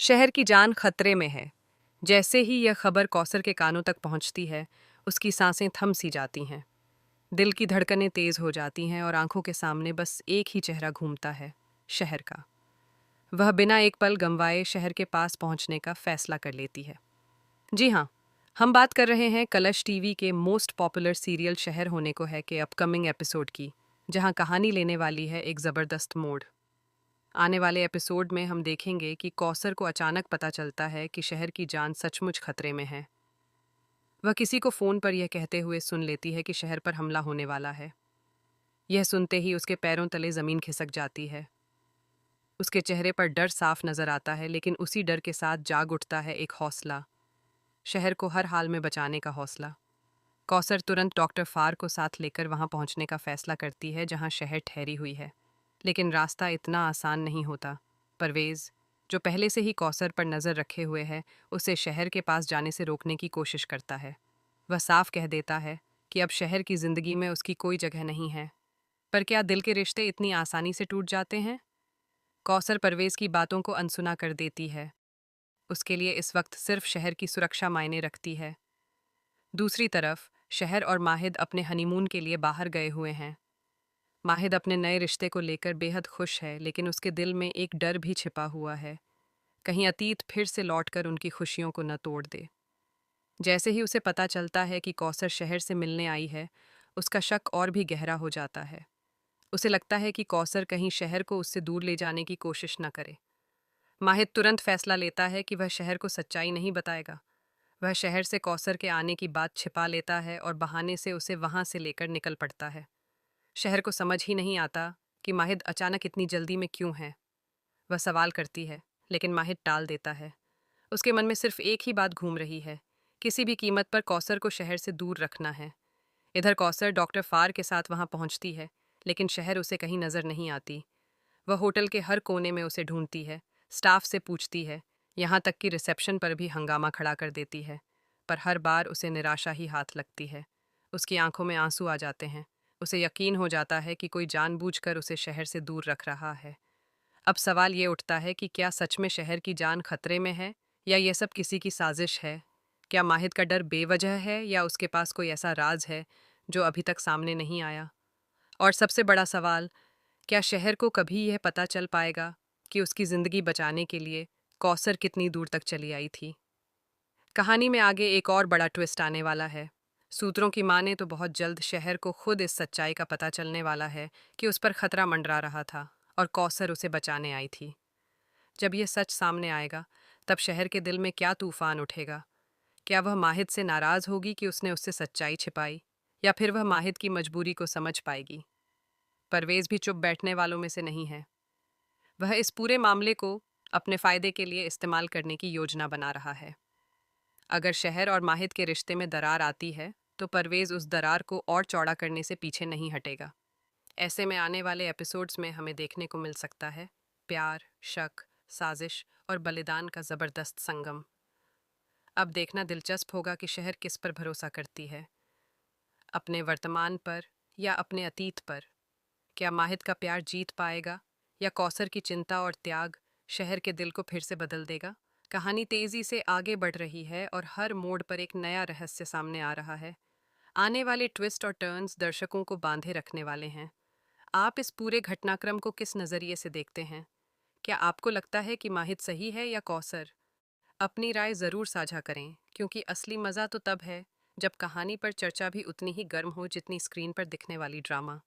शहर की जान खतरे में है। जैसे ही यह खबर कौसर के कानों तक पहुंचती है, उसकी सांसें थम सी जाती हैं। दिल की धड़कनें तेज हो जाती हैं और आंखों के सामने बस एक ही चेहरा घूमता है, शहर का। वह बिना एक पल गंवाए शहर के पास पहुंचने का फैसला कर लेती है। जी हाँ, हम बात कर रहे हैं कलश टीवी के मोस्ट पॉपुलर सीरियल शहर होने को है के अपकमिंग एपिसोड की, जहां कहानी लेने वाली है एक ज़बरदस्त मोड़। आने वाले एपिसोड में हम देखेंगे कि कौसर को अचानक पता चलता है कि शहर की जान सचमुच खतरे में है। वह किसी को फ़ोन पर यह कहते हुए सुन लेती है कि शहर पर हमला होने वाला है। यह सुनते ही उसके पैरों तले ज़मीन खिसक जाती है। उसके चेहरे पर डर साफ नज़र आता है, लेकिन उसी डर के साथ जाग उठता है एक हौसला, शहर को हर हाल में बचाने का हौसला। कौसर तुरंत डॉक्टर फ़ार को साथ लेकर वहां पहुंचने का फैसला करती है जहां शहर ठहरी हुई है। लेकिन रास्ता इतना आसान नहीं होता। परवेज़, जो पहले से ही कौसर पर नज़र रखे हुए है, उसे शहर के पास जाने से रोकने की कोशिश करता है। वह साफ कह देता है कि अब शहर की ज़िंदगी में उसकी कोई जगह नहीं है। पर क्या दिल के रिश्ते इतनी आसानी से टूट जाते हैं? कौसर परवेज़ की बातों को अनसुना कर देती है। उसके लिए इस वक्त सिर्फ शहर की सुरक्षा मायने रखती है। दूसरी तरफ शहर और माहिद अपने हनीमून के लिए बाहर गए हुए हैं। माहिद अपने नए रिश्ते को लेकर बेहद खुश है, लेकिन उसके दिल में एक डर भी छिपा हुआ है, कहीं अतीत फिर से लौटकर उनकी खुशियों को न तोड़ दे। जैसे ही उसे पता चलता है कि कौसर शहर से मिलने आई है, उसका शक और भी गहरा हो जाता है। उसे लगता है कि कौसर कहीं शहर को उससे दूर ले जाने की कोशिश न करे। माहिद तुरंत फैसला लेता है कि वह शहर को सच्चाई नहीं बताएगा। वह शहर से कौसर के आने की बात छिपा लेता है और बहाने से उसे वहां से लेकर निकल पड़ता है। शहर को समझ ही नहीं आता कि माहिद अचानक इतनी जल्दी में क्यों है। वह सवाल करती है, लेकिन माहिद टाल देता है। उसके मन में सिर्फ एक ही बात घूम रही है, किसी भी कीमत पर कौसर को शहर से दूर रखना है। इधर कौसर डॉक्टर फ़ार के साथ वहां पहुंचती है, लेकिन शहर उसे कहीं नजर नहीं आती। वह होटल के हर कोने में उसे ढूंढती है, स्टाफ से पूछती है, यहाँ तक कि रिसेप्शन पर भी हंगामा खड़ा कर देती है। पर हर बार उसे निराशा ही हाथ लगती है। उसकी आंखों में आंसू आ जाते हैं। उसे यकीन हो जाता है कि कोई जानबूझकर उसे शहर से दूर रख रहा है। अब सवाल ये उठता है कि क्या सच में शहर की जान खतरे में है, या यह सब किसी की साजिश है? क्या माहिद का डर बेवजह है, या उसके पास कोई ऐसा राज है जो अभी तक सामने नहीं आया? और सबसे बड़ा सवाल, क्या शहर को कभी यह पता चल पाएगा कि उसकी ज़िंदगी बचाने के लिए कौसर कितनी दूर तक चली आई थी? कहानी में आगे एक और बड़ा ट्विस्ट आने वाला है। सूत्रों की माने तो बहुत जल्द शहर को खुद इस सच्चाई का पता चलने वाला है कि उस पर खतरा मंडरा रहा था और कौसर उसे बचाने आई थी। जब यह सच सामने आएगा, तब शहर के दिल में क्या तूफान उठेगा? क्या वह माहिद से नाराज होगी कि उसने उससे सच्चाई छिपाई, या फिर वह माहिद की मजबूरी को समझ पाएगी? परवेज भी चुप बैठने वालों में से नहीं है। वह इस पूरे मामले को अपने फायदे के लिए इस्तेमाल करने की योजना बना रहा है। अगर शहर और माहिद के रिश्ते में दरार आती है, तो परवेज उस दरार को और चौड़ा करने से पीछे नहीं हटेगा। ऐसे में आने वाले एपिसोड्स में हमें देखने को मिल सकता है प्यार, शक, साजिश और बलिदान का ज़बरदस्त संगम। अब देखना दिलचस्प होगा कि शहर किस पर भरोसा करती है, अपने वर्तमान पर या अपने अतीत पर। क्या माहिद का प्यार जीत पाएगा, या कौसर की चिंता और त्याग शहर के दिल को फिर से बदल देगा? कहानी तेजी से आगे बढ़ रही है और हर मोड़ पर एक नया रहस्य सामने आ रहा है। आने वाले ट्विस्ट और टर्न्स दर्शकों को बांधे रखने वाले हैं। आप इस पूरे घटनाक्रम को किस नज़रिए से देखते हैं? क्या आपको लगता है कि माहिद सही है या कौसर? अपनी राय ज़रूर साझा करें, क्योंकि असली मज़ा तो तब है जब कहानी पर चर्चा भी उतनी ही गर्म हो जितनी स्क्रीन पर दिखने वाली ड्रामा।